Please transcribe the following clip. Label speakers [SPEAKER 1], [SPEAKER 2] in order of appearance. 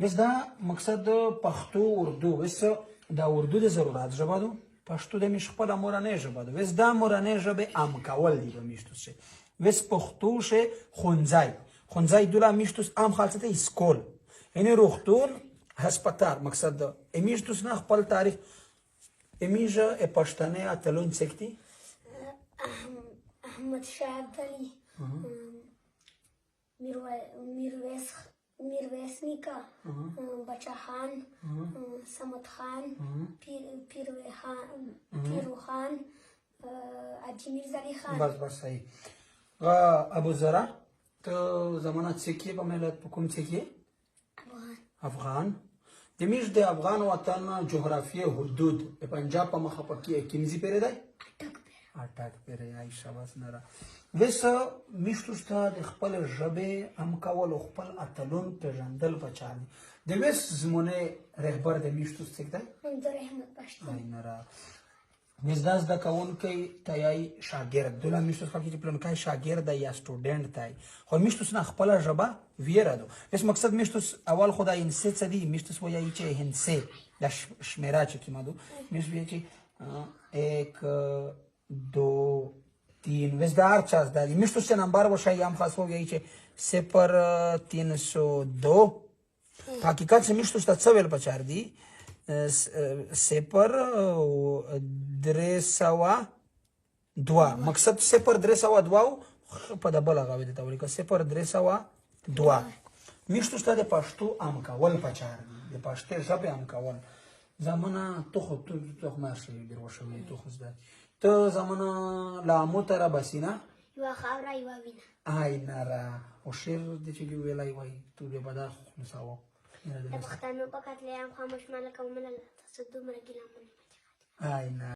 [SPEAKER 1] بس دا مقصد پښتو اردو بس دا اردو د ضرورت ژبه ده پښتو د میش خپل مورنۍ ژبه ده بس دا مورنۍ ژبه ام کول دی به میشتو شي بس پښتو شه خونځای دولا میشتوس ام خالصته اسکول یعنی روختون هسپتال مقصد ده امیشتوس نه خپل تاریخ امیجا پښتنه اتلون سکتی
[SPEAKER 2] احمد شاه ابدالي میرویس نیکه بچه خان صمد خان پیرو خان حاجی میرزا علی خان
[SPEAKER 1] بس صحیح ابو ذرا ته زمانه څه په ملت په کوم څه کې افغان د میش د افغان وطن جغرافیه حدود په پنجاب په مخه پکې کیمزي پیره دی اٹک پیره ای شاباس نره وس میشتوستا د خپل ژبه ام کول خپل اتلون پیژندل بچانی د وس زمونه رهبر د میشتوس څخه دی
[SPEAKER 2] منظور احمد پښتون
[SPEAKER 1] ای نره وزداز د کون کې تایي شاګرد دله میشتوس خلک چې پلان کای شاګرد یا سټوډنټ تای خو میشتوس نه خپل ژبه ویره دو اس مقصد میشتوس اول خدای انسه څه دی میشتوس وایي چې هنسه د شمیره چې کیمادو میش وی چې 1 2 3 وزدار چاز دادی میشتوس چې نمبر وشای هم خاص وایي چې 0302 حقیقت چې میشتوس ته څه ویل پچار دی 0302 مقصد 0302 په دبل غوې د تولیکه 0302 میشتوس ته د پښتو ام کول پچار دی د پښتو ژبه ام کول زمانه تو ماشي دروښوي تو خزدا ته زمانه لا موتره بسینا
[SPEAKER 2] یو خاورا یو وینا
[SPEAKER 1] آی نارا او شیر د چې ویلای وای تو به بدا نساو
[SPEAKER 2] د پښتنو په کتلې هم خاموش ملک او ملل تصدم رګیلا منه
[SPEAKER 1] آی نارا